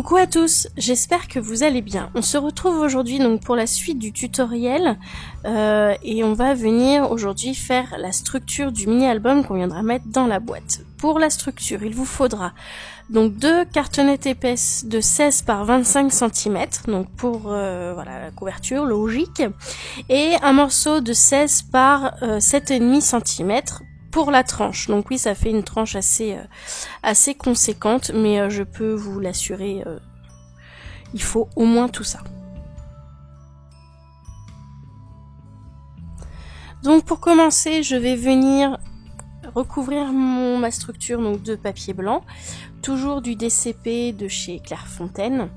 Coucou à tous, j'espère que vous allez bien. On se retrouve aujourd'hui donc pour la suite du tutoriel et on va venir aujourd'hui faire la structure du mini-album qu'on viendra mettre dans la boîte. Pour la structure, il vous faudra donc 2 cartonnettes épaisses de 16 par 25 cm, donc pour voilà la couverture logique, et un morceau de 16 par 7,5 cm pour la tranche. Donc oui, ça fait une tranche assez conséquente, mais je peux vous l'assurer, il faut au moins tout ça. Donc pour commencer, je vais venir recouvrir ma structure donc de papier blanc, toujours du DCP de chez Clairefontaine,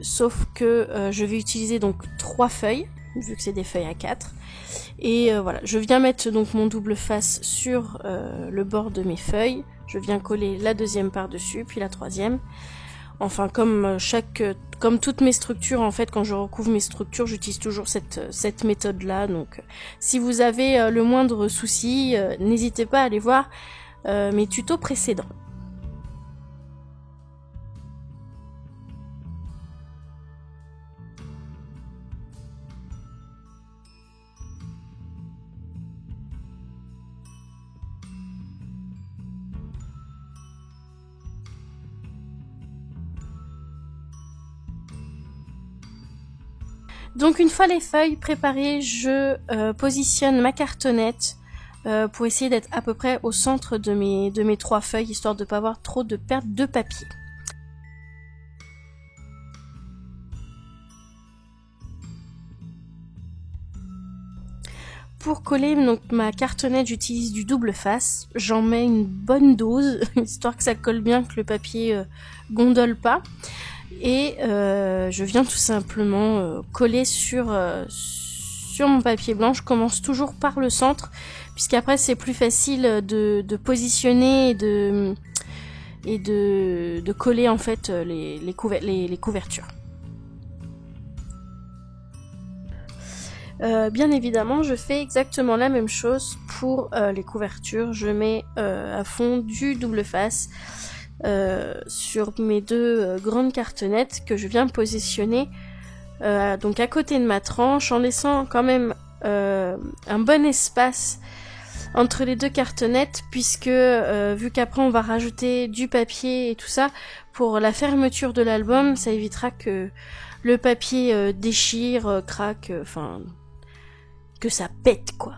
sauf que je vais utiliser donc 3 feuilles, vu que c'est des feuilles à 4. Et voilà, je viens mettre donc mon double face sur le bord de mes feuilles. Je viens coller la deuxième par-dessus, puis la troisième. Enfin, comme toutes mes structures, en fait, quand je recouvre mes structures, j'utilise toujours cette méthode-là. Donc, si vous avez le moindre souci, n'hésitez pas à aller voir mes tutos précédents. Donc une fois les feuilles préparées, je positionne ma cartonnette pour essayer d'être à peu près au centre de mes 3 feuilles, histoire de ne pas avoir trop de perte de papier. Pour coller donc ma cartonnette, j'utilise du double face. J'en mets une bonne dose, histoire que ça colle bien, que le papier gondole pas. Et je viens tout simplement coller sur mon papier blanc. Je commence toujours par le centre, puisqu'après c'est plus facile de positionner et de coller en fait les couvertures. Bien évidemment, je fais exactement la même chose pour les couvertures. Je mets à fond du double face sur mes 2 grandes cartonnettes que je viens positionner donc à côté de ma tranche, en laissant quand même un bon espace entre les 2 cartonnettes, puisque vu qu'après on va rajouter du papier et tout ça, pour la fermeture de l'album, ça évitera que le papier déchire, craque, enfin que ça pète quoi.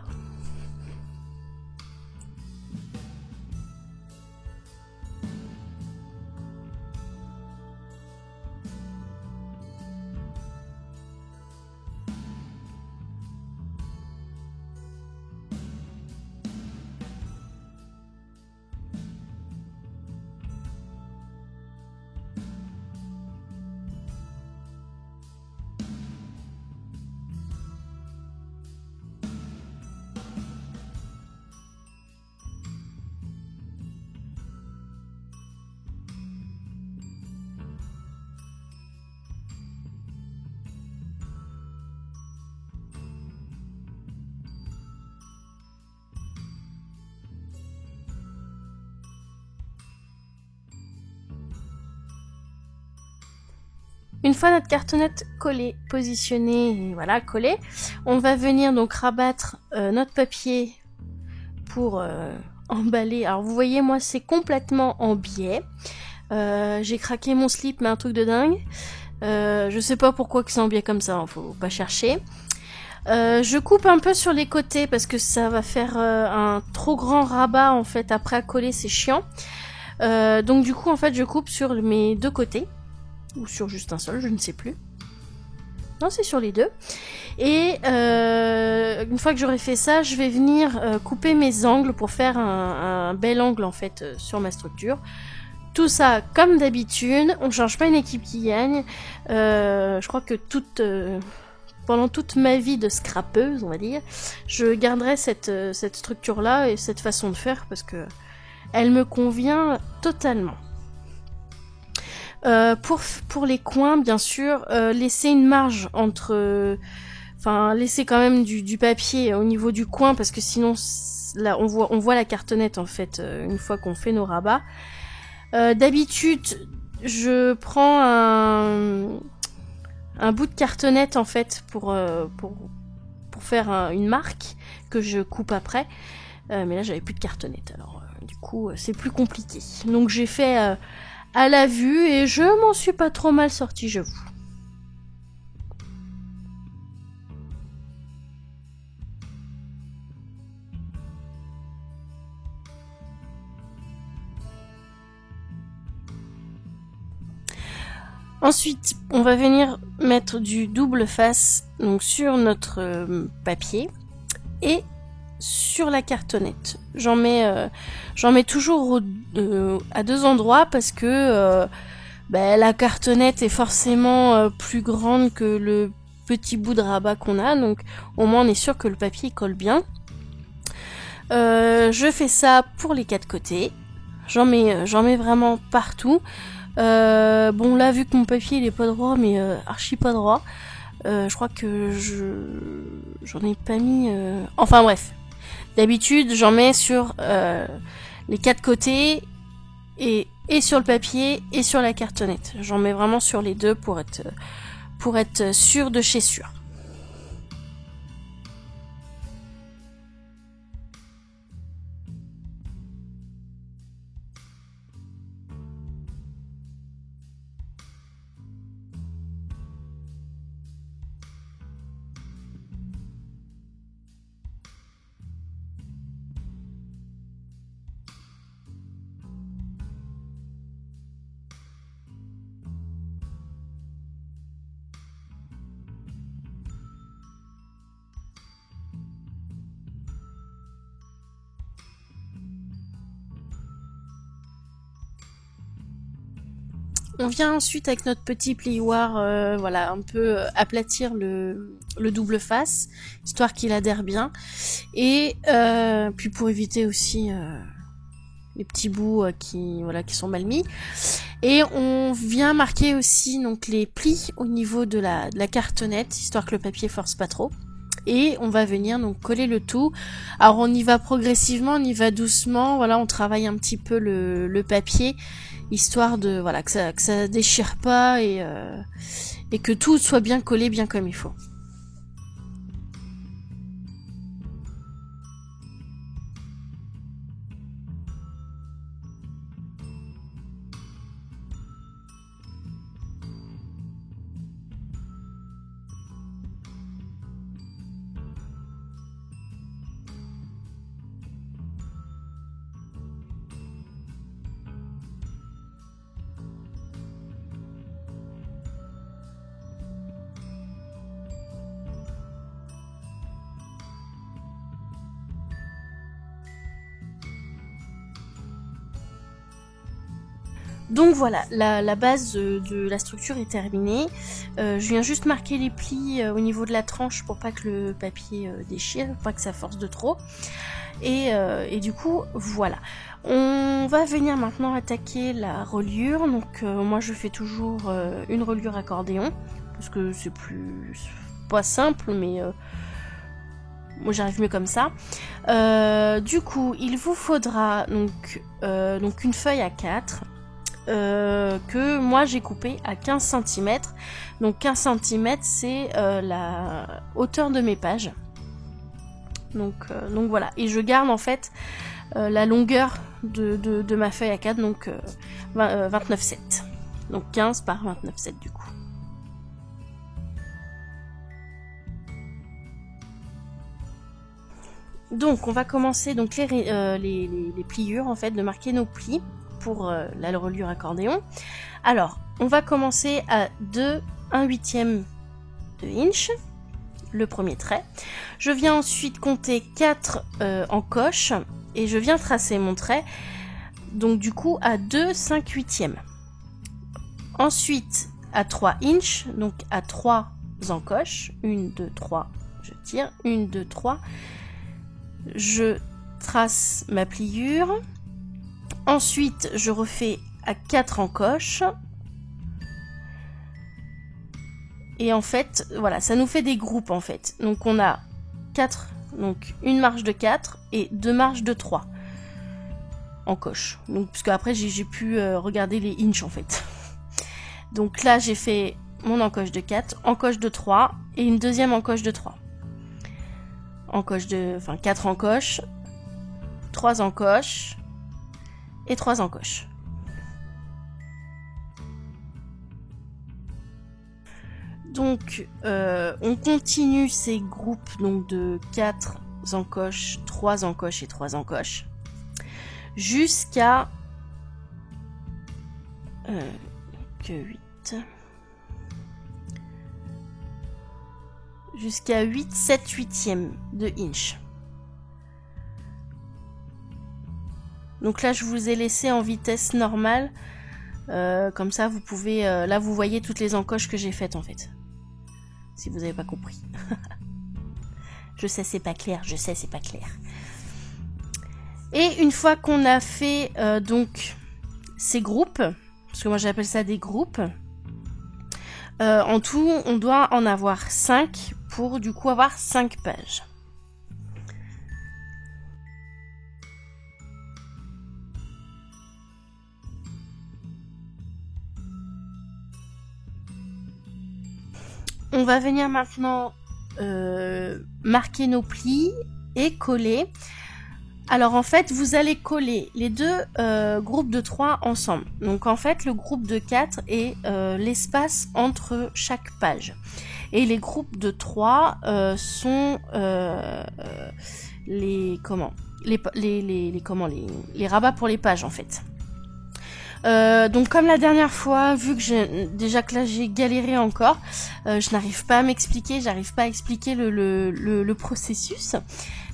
Une fois notre cartonnette collée, positionnée, et voilà, collée, on va venir donc rabattre notre papier pour emballer. Alors vous voyez, moi c'est complètement en biais. J'ai craqué mon slip, mais un truc de dingue. Je sais pas pourquoi que c'est en biais comme ça, hein, faut pas chercher. Je coupe un peu sur les côtés parce que ça va faire un trop grand rabat en fait. Après à coller, c'est chiant. Donc du coup en fait je coupe sur mes 2 côtés. Ou sur juste un seul, je ne sais plus. Non, c'est sur les 2. Et une fois que j'aurai fait ça, je vais venir couper mes angles pour faire un bel angle en fait sur ma structure. Tout ça comme d'habitude, on ne change pas une équipe qui gagne. Je crois que pendant toute ma vie de scrapeuse, on va dire, je garderai cette structure-là et cette façon de faire parce que elle me convient totalement. Pour les coins, bien sûr, laisser une marge entre... Enfin, laisser quand même du papier au niveau du coin, parce que sinon, là, on voit la cartonnette, en fait, une fois qu'on fait nos rabats. D'habitude, je prends un bout de cartonnette en fait pour faire une marque que je coupe après. Mais là, j'avais plus de cartonnette, alors du coup, c'est plus compliqué. Donc j'ai fait à la vue et je m'en suis pas trop mal sortie, j'avoue. Ensuite, on va venir mettre du double face donc sur notre papier et sur la cartonnette. J'en mets toujours à deux endroits parce que la cartonnette est forcément plus grande que le petit bout de rabat qu'on a, donc au moins on est sûr que le papier colle bien. Je fais ça pour les quatre côtés. J'en mets vraiment partout. Bon là vu que mon papier il est pas droit mais archi pas droit, je crois que j'en ai pas mis. Enfin bref, d'habitude j'en mets sur les quatre côtés et sur le papier et sur la cartonnette. J'en mets vraiment sur les deux pour être sûr de chez sûr. On vient ensuite avec notre petit plioir, un peu aplatir le double face, histoire qu'il adhère bien. Et puis pour éviter aussi les petits bouts qui sont mal mis. Et on vient marquer aussi donc les plis au niveau de la cartonnette, histoire que le papier force pas trop. Et on va venir donc coller le tout. Alors on y va progressivement, on y va doucement. Voilà, on travaille un petit peu le papier, histoire de que ça déchire pas et que tout soit bien collé, bien comme il faut. Donc voilà, la base de la structure est terminée. Je viens juste marquer les plis au niveau de la tranche pour pas que le papier déchire, pas que ça force de trop. Et du coup, voilà. On va venir maintenant attaquer la reliure. Donc moi je fais toujours une reliure accordéon, parce que c'est pas simple, mais moi j'arrive mieux comme ça. Du coup, il vous faudra donc une feuille à 4. Que moi j'ai coupé à 15 cm. Donc 15 cm c'est la hauteur de mes pages. Donc voilà. Et je garde en fait la longueur de ma feuille à 4, donc 29,7. Donc 15 par 29,7 du coup. Donc on va commencer donc les pliures en fait, de marquer nos plis pour la reliure accordéon. Alors, on va commencer à 1/8 de inch, le premier trait. Je viens ensuite compter 4 encoches et je viens tracer mon trait, donc du coup à 2/5/8. Ensuite, à 3 inch, donc à 3 encoches, 1, 2, 3, je tire, 1, 2, 3, je trace ma pliure. Ensuite, je refais à 4 encoches. Et en fait, voilà, ça nous fait des groupes en fait. Donc on a 4, donc une marche de 4 et 2 marches de 3. encoche. Donc, parce qu'après j'ai pu regarder les inches en fait. Donc là j'ai fait mon encoche de 4, encoche de 3 et une deuxième encoche de 3. Encoche de, enfin 4 encoches, 3 encoches et 3 encoches. Donc on continue ces groupes donc de 4 encoches, 3 encoches et 3 encoches jusqu'à que 8 jusqu'à 8, 7 8e de inch. Donc là je vous ai laissé en vitesse normale, comme ça vous pouvez, là vous voyez toutes les encoches que j'ai faites en fait, si vous n'avez pas compris. Je sais c'est pas clair, je sais c'est pas clair. Et une fois qu'on a fait donc ces groupes, parce que moi j'appelle ça des groupes, en tout on doit en avoir 5 pour du coup avoir 5 pages. On va venir maintenant marquer nos plis et coller. Alors en fait vous allez coller les deux groupes de 3 ensemble. Donc en fait le groupe de 4 est l'espace entre chaque page. Et les groupes de 3 sont les rabats pour les pages en fait. Donc comme la dernière fois, vu que j'ai galéré encore, je n'arrive pas à m'expliquer, j'arrive pas à expliquer le processus,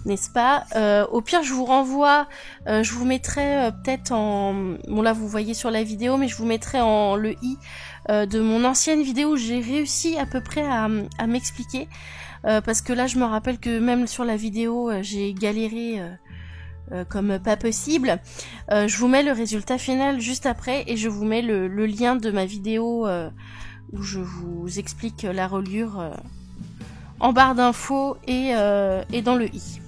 n'est-ce pas? Au pire je vous renvoie, je vous mettrai peut-être en... Bon là vous voyez sur la vidéo, mais je vous mettrai en le i de mon ancienne vidéo où j'ai réussi à peu près à m'expliquer. Parce que là je me rappelle que même sur la vidéo j'ai galéré comme pas possible. Je vous mets le résultat final juste après et je vous mets le lien de ma vidéo où je vous explique la reliure en barre d'infos et dans le i.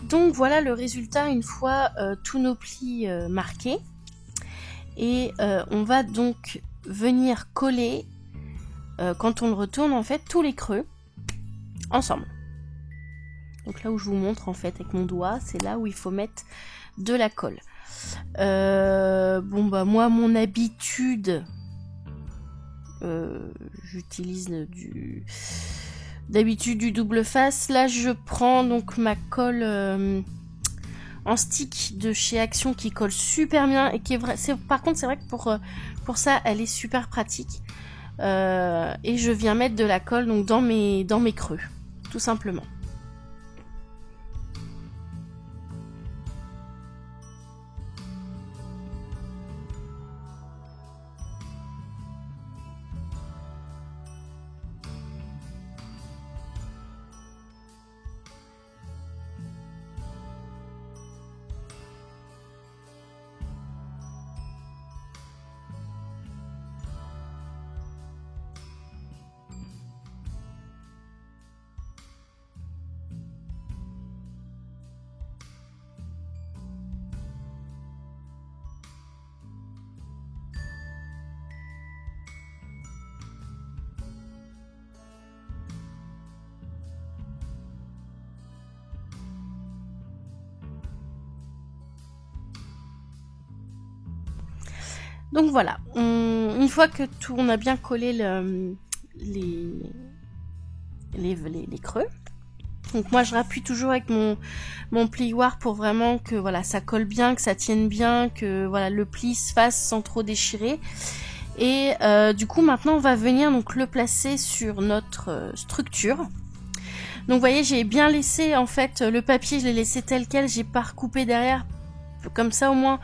Donc voilà le résultat une fois tous nos plis marqués. Et on va donc venir coller, quand on le retourne en fait, tous les creux ensemble. Donc là où je vous montre en fait avec mon doigt, c'est là où il faut mettre de la colle. Bon bah moi mon habitude, j'utilise d'habitude du double face. Là je prends donc ma colle en stick de chez Action qui colle super bien et qui est vrai. Par contre c'est vrai que pour ça elle est super pratique. Et je viens mettre de la colle donc dans mes creux, tout simplement. Donc voilà, une fois que on a bien collé les creux, donc moi je rappuie toujours avec mon plioir pour vraiment que voilà ça colle bien, que ça tienne bien, que voilà le pli se fasse sans trop déchirer. Et du coup maintenant on va venir donc le placer sur notre structure. Donc vous voyez, j'ai bien laissé en fait le papier, je l'ai laissé tel quel, j'ai pas recoupé derrière. Comme ça au moins,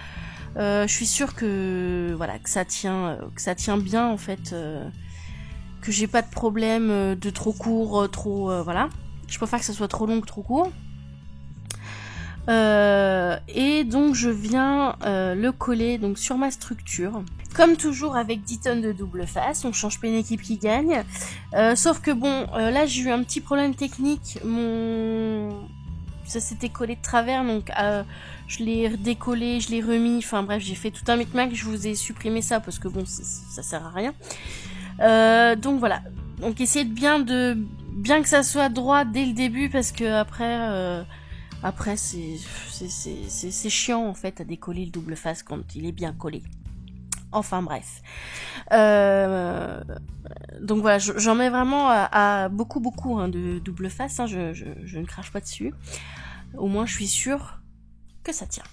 je suis sûre que voilà que ça tient bien en fait, que j'ai pas de problème de trop court, trop voilà. Je préfère que ça soit trop long que trop court. Et donc je viens le coller donc sur ma structure. Comme toujours avec 10 tonnes de double face, on change pas une équipe qui gagne. Sauf que bon, là j'ai eu un petit problème technique. Ça s'était collé de travers, donc je l'ai décollé, je l'ai remis. Enfin bref, j'ai fait tout un micmac. Je vous ai supprimé ça parce que bon, ça sert à rien. Donc voilà. Donc essayez de bien que ça soit droit dès le début parce que après c'est chiant en fait à décoller le double face quand il est bien collé. Enfin bref. Donc voilà, j'en mets vraiment à beaucoup de double face, hein, je ne crache pas dessus. Au moins je suis sûre que ça tient.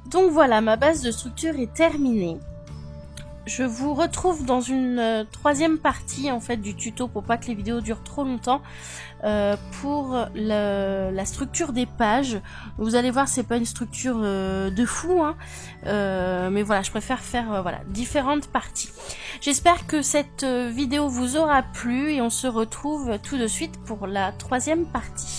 Donc voilà, ma base de structure est terminée. Je vous retrouve dans une troisième partie en fait du tuto pour pas que les vidéos durent trop longtemps, pour la structure des pages. Vous allez voir, c'est pas une structure de fou, hein, mais voilà, je préfère faire voilà différentes parties. J'espère que cette vidéo vous aura plu et on se retrouve tout de suite pour la troisième partie.